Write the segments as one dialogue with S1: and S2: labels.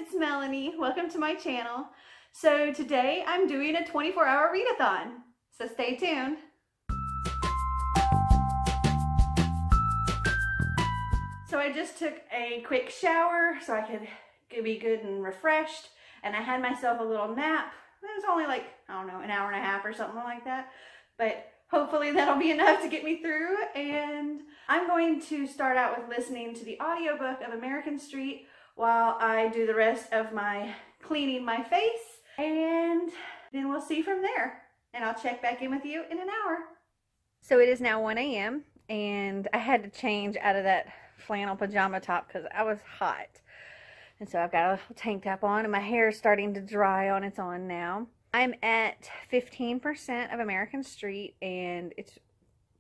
S1: it's Melanie. Welcome to my channel. So today I'm doing a 24-hour readathon, so stay tuned. So I just took a quick shower so I could be good and refreshed, and I had myself a little nap. It was only like, I don't know, an hour and a half or something like that, but hopefully that'll be enough to get me through. And I'm going to start out with listening to the audiobook of American Street while I do the rest of my cleaning my face, and then we'll see from there. And I'll check back in with you in an hour. So it is now 1 a.m. and I had to change out of that flannel pajama top because I was hot. And so I've got a tank top on and my hair is starting to dry on its own now. I'm at 15% of American Street and it's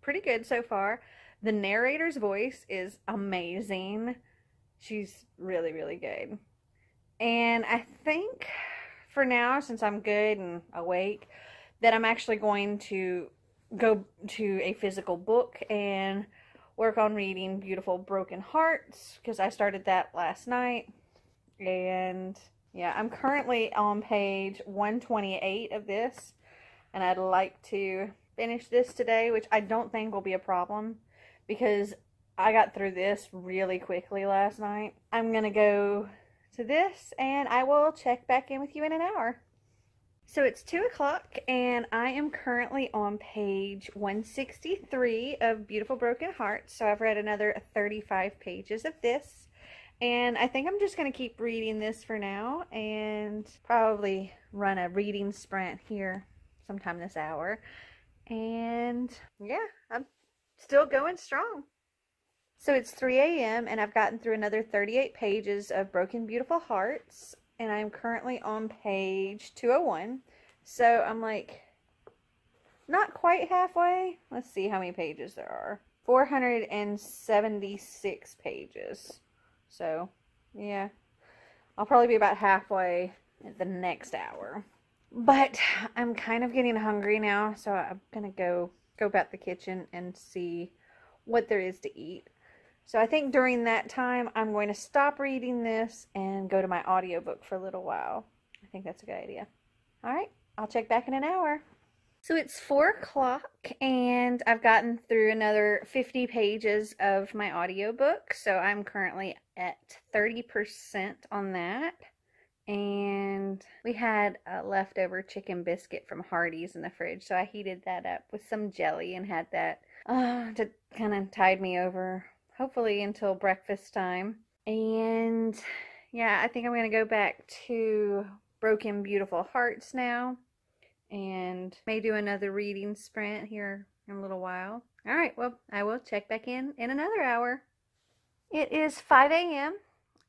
S1: pretty good so far. The narrator's voice is amazing. She's really, really good. And I think for now, since I'm good and awake, that I'm actually going to go to a physical book and work on reading Beautiful Broken Hearts, because I started that last night. And yeah, I'm currently on page 128 of this, and I'd like to finish this today, which I don't think will be a problem because I got through this really quickly last night. I'm gonna go to this and I will check back in with you in an hour. So it's 2 o'clock and I am currently on page 163 of Beautiful Broken Hearts. So I've read another 35 pages of this. And I think I'm just going to keep reading this for now and probably run a reading sprint here sometime this hour. And yeah, I'm still going strong. So it's 3 a.m. and I've gotten through another 38 pages of Broken Beautiful Hearts. And I'm currently on page 201. So I'm like not quite halfway. Let's see how many pages there are. 476 pages. So, yeah, I'll probably be about halfway at the next hour. But I'm kind of getting hungry now, so I'm going to go about the kitchen and see what there is to eat. So I think during that time, I'm going to stop reading this and go to my audiobook for a little while. I think that's a good idea. All right, I'll check back in an hour. So it's 4 o'clock and I've gotten through another 50 pages of my audiobook. So I'm currently at 30% on that. And we had a leftover chicken biscuit from Hardee's in the fridge. So I heated that up with some jelly and had that to kind of tide me over, hopefully until breakfast time. And yeah, I think I'm going to go back to Broken Beautiful Hearts now. And may do another reading sprint here in a little while. All right, well, I will check back in another hour. It is 5 a.m.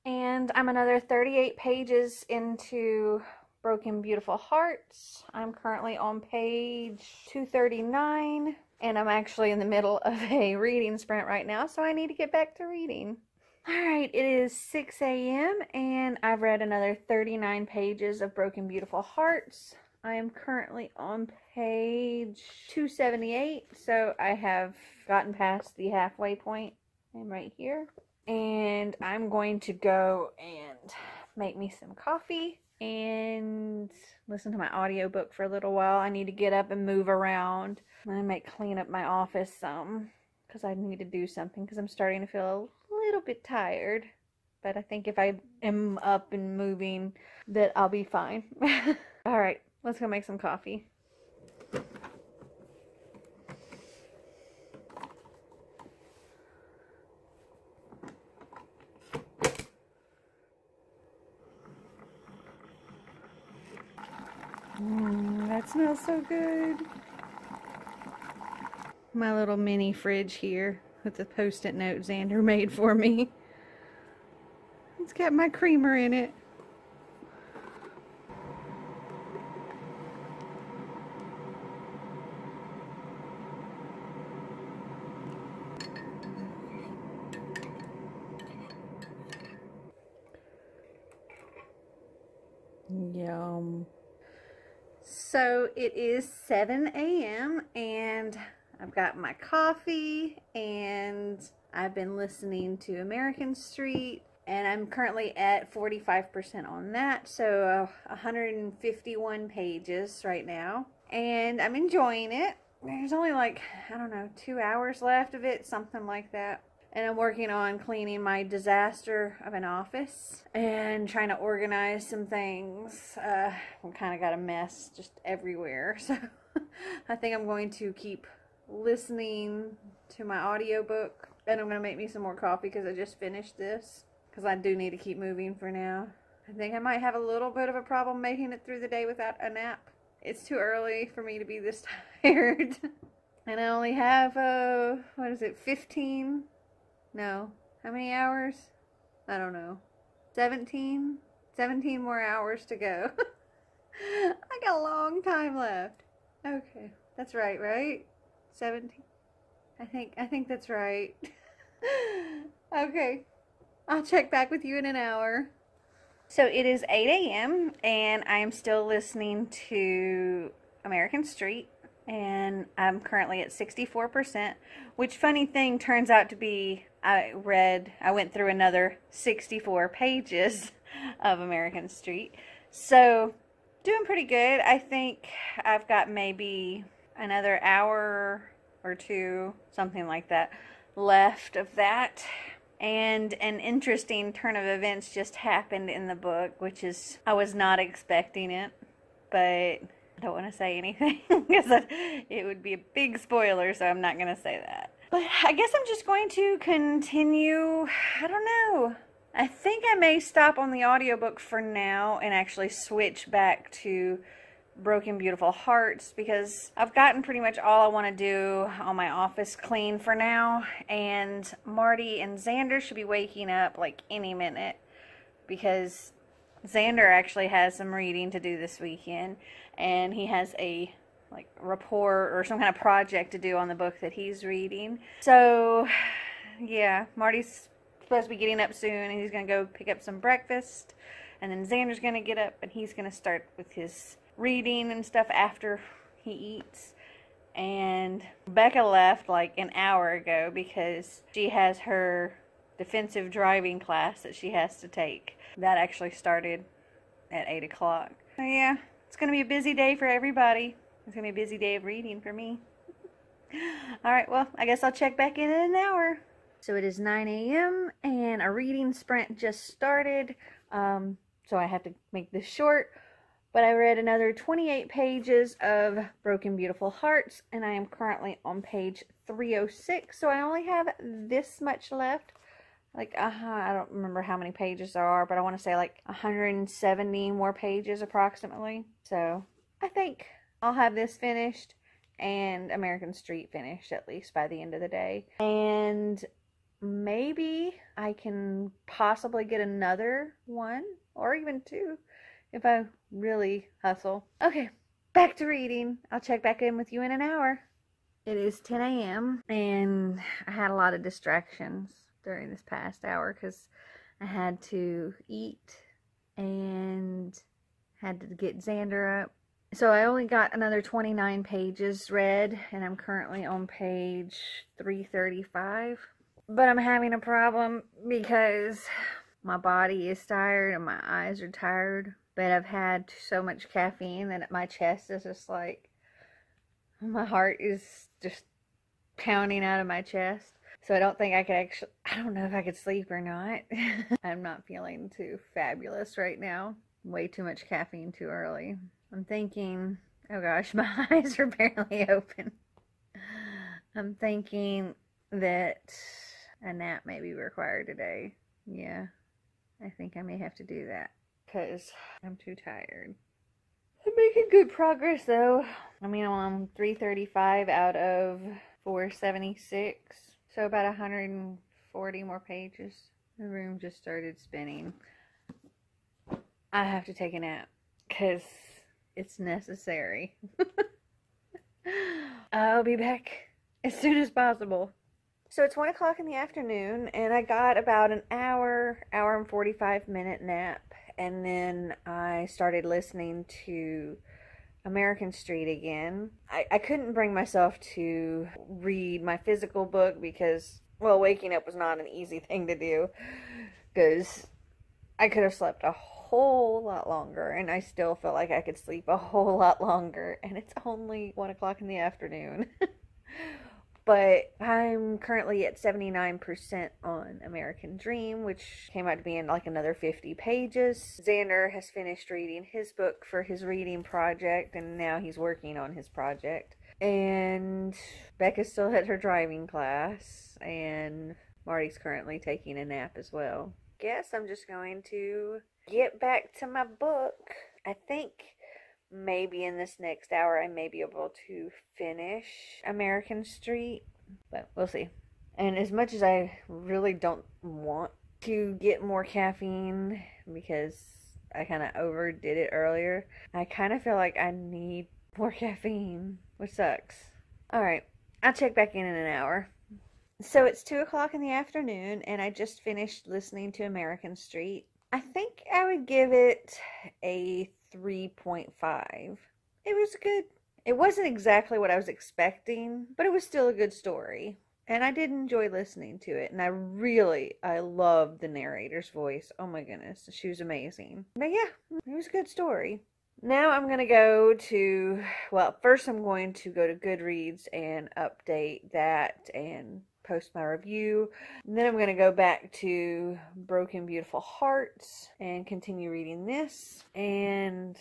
S1: and I'm another 38 pages into Broken Beautiful Hearts. I'm currently on page 239, and I'm actually in the middle of a reading sprint right now, so I need to get back to reading. All right, it is 6 a.m. and I've read another 39 pages of Broken Beautiful Hearts. I am currently on page 278, so I have gotten past the halfway point. I'm right here. And I'm going to go and make me some coffee and listen to my audiobook for a little while. I need to get up and move around. I might clean up my office some because I need to do something because I'm starting to feel a little bit tired. But I think if I am up and moving, that I'll be fine. All right. Let's go make some coffee. That smells so good. My little mini fridge here with the post-it note Xander made for me. It's got my creamer in it. Yum. So it is 7 a.m. and I've got my coffee and I've been listening to American Street and I'm currently at 45% on that, so 151 pages right now, and I'm enjoying it. There's only like, I don't know, 2 hours left of it, something like that. And I'm working on cleaning my disaster of an office and trying to organize some things. We kind of got a mess just everywhere, so I think I'm going to keep listening to my audiobook, and I'm going to make me some more coffee because I just finished this, because I do need to keep moving for now. I think I might have a little bit of a problem making it through the day without a nap. It's too early for me to be this tired. And I only have, what is it, 15? No. How many hours? I don't know. 17? 17 more hours to go. I got a long time left. Okay. That's right, right? 17? I think that's right. Okay. I'll check back with you in an hour. So it is 8 a.m. and I am still listening to American Street. And I'm currently at 64%, which, funny thing, turns out to be I went through another 64 pages of American Street. So, doing pretty good. I think I've got maybe another hour or two, something like that, left of that. And an interesting turn of events just happened in the book, which is, I was not expecting it, but I don't want to say anything because it would be a big spoiler, so I'm not going to say that. But I guess I'm just going to continue. I don't know. I think I may stop on the audiobook for now and actually switch back to Broken Beautiful Hearts, because I've gotten pretty much all I want to do on my office clean for now, and Marty and Xander should be waking up like any minute, because Xander actually has some reading to do this weekend, and he has a like report or some kind of project to do on the book that he's reading. So yeah, Marty's supposed to be getting up soon, and he's going to go pick up some breakfast, and then Xander's going to get up and he's going to start with his reading and stuff after he eats. And Becca left like an hour ago because she has her defensive driving class that she has to take. That actually started at 8 o'clock. So yeah, it's going to be a busy day for everybody. It's going to be a busy day of reading for me. Alright, well, I guess I'll check back in an hour. So it is 9 a.m. and a reading sprint just started. So I have to make this short. But I read another 28 pages of Broken Beautiful Hearts, and I am currently on page 306. So I only have this much left. Like, I don't remember how many pages there are, but I want to say like 170 more pages approximately. So I think I'll have this finished and American Street finished at least by the end of the day. And maybe I can possibly get another one or even two if I really hustle. Okay, back to reading. I'll check back in with you in an hour. It is 10 a.m. and I had a lot of distractions during this past hour because I had to eat and had to get Xander up. So I only got another 29 pages read, and I'm currently on page 335. But I'm having a problem because my body is tired and my eyes are tired. But I've had so much caffeine that my chest is just like, my heart is just pounding out of my chest. So I don't think I could actually, I don't know if I could sleep or not. I'm not feeling too fabulous right now. Way too much caffeine too early. I'm thinking, oh gosh, my eyes are barely open. I'm thinking that a nap may be required today. Yeah, I think I may have to do that because I'm too tired. I'm making good progress though. I mean, I'm on 335 out of 476. So about 140 more pages. The room just started spinning. I have to take a nap because it's necessary. I'll be back as soon as possible. So it's 1 o'clock in the afternoon, and I got about an hour and 45 minute nap, and then I started listening to American Street again. I couldn't bring myself to read my physical book because, well, waking up was not an easy thing to do.
S2: because I could have slept a whole lot longer, and I still feel like I could sleep a whole lot longer, and it's only 1 o'clock in the afternoon. But I'm currently at 79% on American Dream, which came out to be in like another 50 pages. Xander has finished reading his book for his reading project, and now he's working on his project. And Becca's still at her driving class, and Marty's currently taking a nap as well. Guess I'm just going to get back to my book. I think maybe in this next hour I may be able to finish American Street, but we'll see. And as much as I really don't want to get more caffeine because I kind of overdid it earlier, I kind of feel like I need more caffeine, which sucks. Alright, I'll check back in an hour. So it's 2 o'clock in the afternoon, and I just finished listening to American Street. I think I would give it a 3.5. It was good. It wasn't exactly what I was expecting, but it was still a good story. And I did enjoy listening to it. And I loved the narrator's voice. Oh my goodness, she was amazing. But yeah, it was a good story. Now I'm going to go to, well, first I'm going to go to Goodreads and update that and post my review. And then I'm going to go back to Broken Beautiful Hearts and continue reading this. And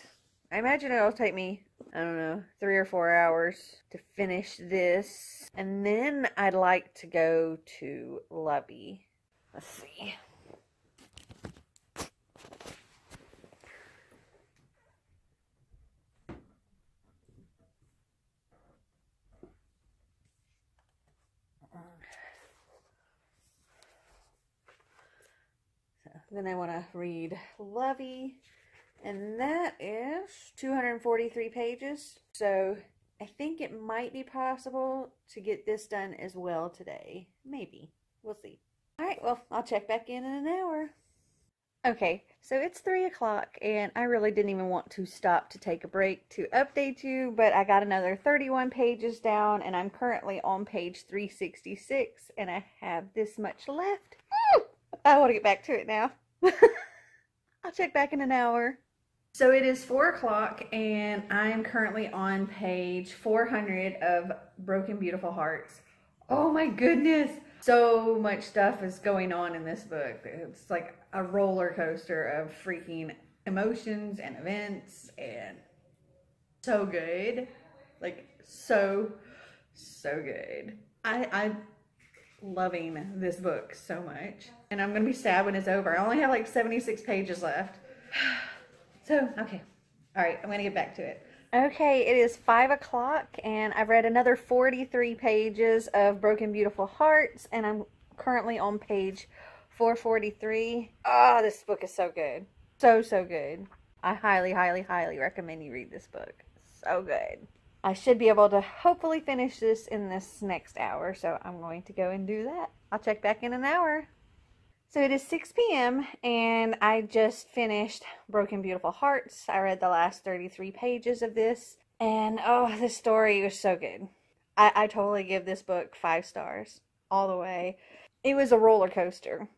S2: I imagine it'll take me, I don't know, 3 or 4 hours to finish this. And then I'd like to go to Lovey. Let's see. Then I want to read Lovey, and that is 243 pages. So I think it might be possible to get this done as well today. Maybe. We'll see. Alright, well, I'll check back in an hour. Okay, so it's 3 o'clock, and I really didn't even want to stop to take a break to update you, but I got another 31 pages down, and I'm currently on page 366, and I have this much left. Woo! I want to get back to it now. I'll check back in an hour. So it is 4 o'clock, and I'm currently on page 400 of Broken Beautiful Hearts. Oh my goodness! So much stuff is going on in this book. It's like a roller coaster of freaking emotions and events, and so good. Like, so good. I'm loving this book so much. And I'm going to be sad when it's over. I only have like 76 pages left. So, okay. Alright, I'm going to get back to it. Okay, it is 5 o'clock, and I've read another 43 pages of Broken Beautiful Hearts, and I'm currently on page 443. Oh, this book is so good. So good. I highly recommend you read this book. So good. I should be able to hopefully finish this in this next hour, so I'm going to go and do that. I'll check back in an hour. So it is 6 p.m. and I just finished Broken Beautiful Hearts. I read the last 33 pages of this, and oh, this story was so good. I totally give this book 5 stars all the way. It was a roller coaster,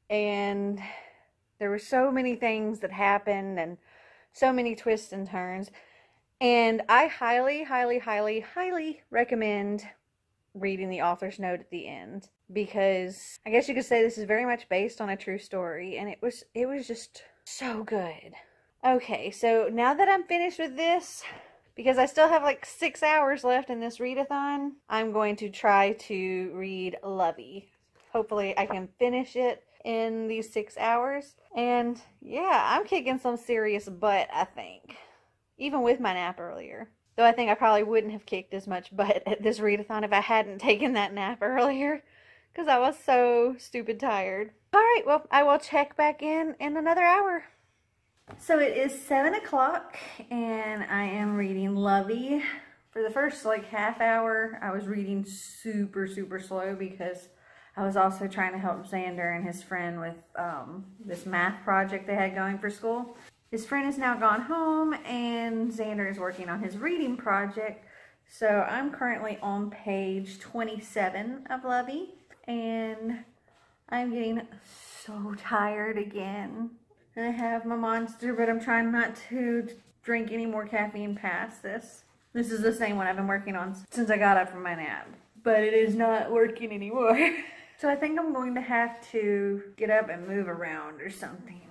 S2: and there were so many things that happened and so many twists and turns. And I highly recommend reading the author's note at the end, because I guess you could say this is very much based on a true story, and it was just so good. Okay, so now that I'm finished with this, because I still have like 6 hours left in this readathon, I'm going to try to read Lovey. Hopefully I can finish it in these 6 hours. And yeah, I'm kicking some serious butt, I think. Even with my nap earlier. Though I think I probably wouldn't have kicked as much butt at this readathon if I hadn't taken that nap earlier. Because I was so stupid tired. Alright, well, I will check back in another hour. So it is 7 o'clock, and I am reading Lovey. For the first like half hour, I was reading super slow because I was also trying to help Xander and his friend with this math project they had going for school. His friend is now gone home, and Xander is working on his reading project. So I'm currently on page 27 of Lovey, and I'm getting so tired again. And I have my Monster, but I'm trying not to drink any more caffeine past this. This is the same one I've been working on since I got up from my nap. But it is not working anymore. So I think I'm going to have to get up and move around or something.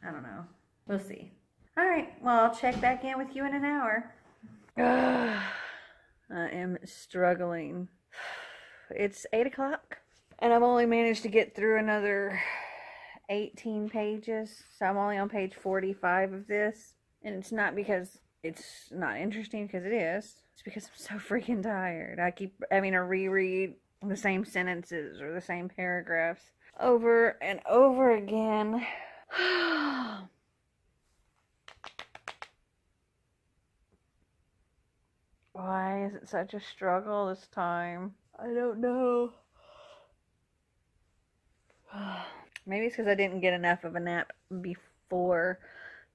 S2: I don't know. We'll see. Alright, well, I'll check back in with you in an hour. I am struggling. It's 8 o'clock, and I've only managed to get through another 18 pages. So I'm only on page 45 of this. And it's not because it's not interesting, because it is. It's because I'm so freaking tired. I keep having to reread the same sentences or the same paragraphs over and over again. Why is it such a struggle this time? I don't know. Maybe it's because I didn't get enough of a nap before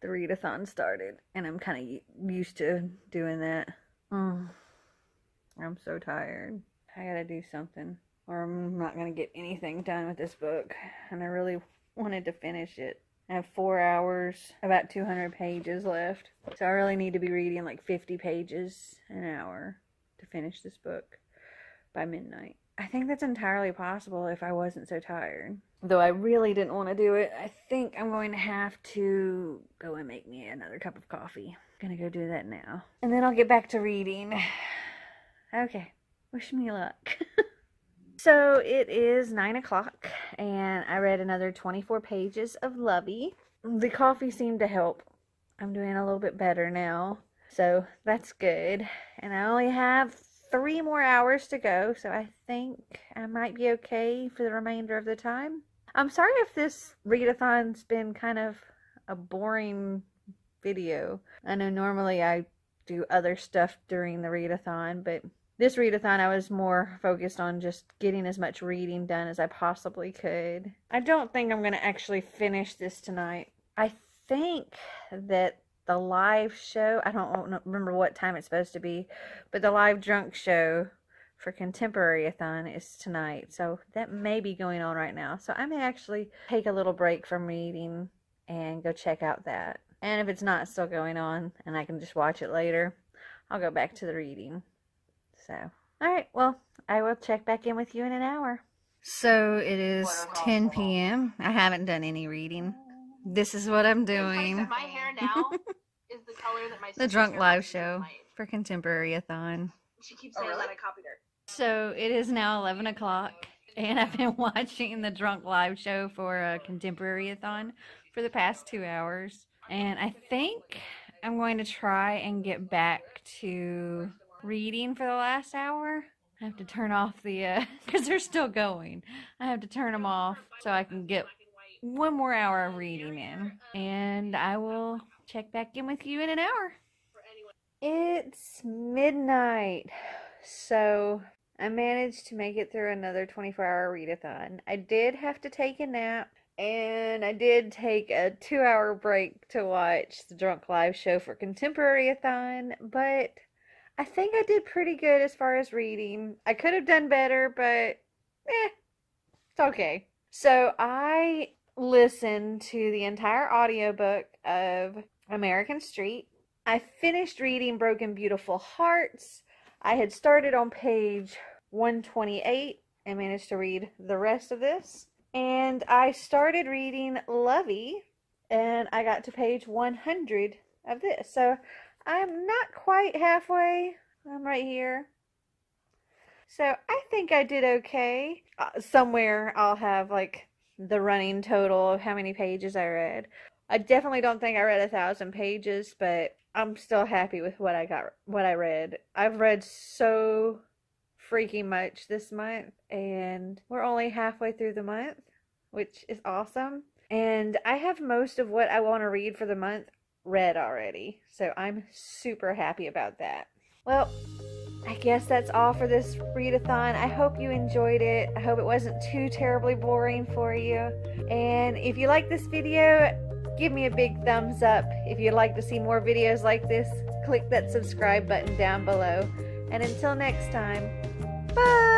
S2: the readathon started, and I'm kind of used to doing that. I'm so tired. I gotta do something, or I'm not gonna get anything done with this book, and I really wanted to finish it. I have 4 hours, about 200 pages left, so I really need to be reading like 50 pages an hour to finish this book by midnight. I think that's entirely possible if I wasn't so tired. Though I really didn't want to do it, I think I'm going to have to go and make me another cup of coffee. I'm gonna go do that now. And then I'll get back to reading. Okay, wish me luck. So it is 9 o'clock, and I read another 24 pages of Lovey. The coffee seemed to help. I'm doing a little bit better now, so that's good. And I only have 3 more hours to go, so I think I might be okay for the remainder of the time. I'm sorry if this readathon's been kind of a boring video. I know normally I do other stuff during the readathon, but this readathon I was more focused on just getting as much reading done as I possibly could. I don't think I'm going to actually finish this tonight. I think that the live show, I don't remember what time it's supposed to be, but the live drunk show for contemporary-a-thon is tonight, so that may be going on right now. So I may actually take a little break from reading and go check out that. And if it's not still going on and I can just watch it later, I'll go back to the reading. So, alright, well, I will check back in with you in an hour. So it is 10 p.m. I haven't done any reading. This is what I'm doing.
S3: My hair now is the color that my
S2: the drunk live show for contemporary-a-thon.
S3: She keeps saying that I copied her.
S2: So it is now 11 o'clock, and I've been watching the drunk live show for a contemporary-a-thon for the past 2 hours. And I think I'm going to try and get back to reading for the last hour. I have to turn off the, because they're still going. I have to turn them off so I can get 1 more hour of reading in. And I will check back in with you in an hour. It's midnight. So I managed to make it through another 24-hour readathon. I did have to take a nap. And I did take a 2-hour break to watch the drunk live show for contemporary-a-thon. But I think I did pretty good as far as reading. I could have done better, but it's okay. So I listened to the entire audiobook of American Street. I finished reading Broken Beautiful Hearts. I had started on page 128 and managed to read the rest of this. And I started reading Lovey, and I got to page 100 of this. So I'm not quite halfway. I'm right here. So I think I did okay. Somewhere I'll have like the running total of how many pages I read. I definitely don't think I read 1,000 pages, but I'm still happy with what I read. I've read so freaking much this month, and we're only halfway through the month, which is awesome. And I have most of what I want to read for the month read already, so I'm super happy about that. Well, I guess that's all for this readathon. I hope you enjoyed it. I hope it wasn't too terribly boring for you. And if you like this video, give me a big thumbs up. If you'd like to see more videos like this, click that subscribe button down below. And until next time, bye!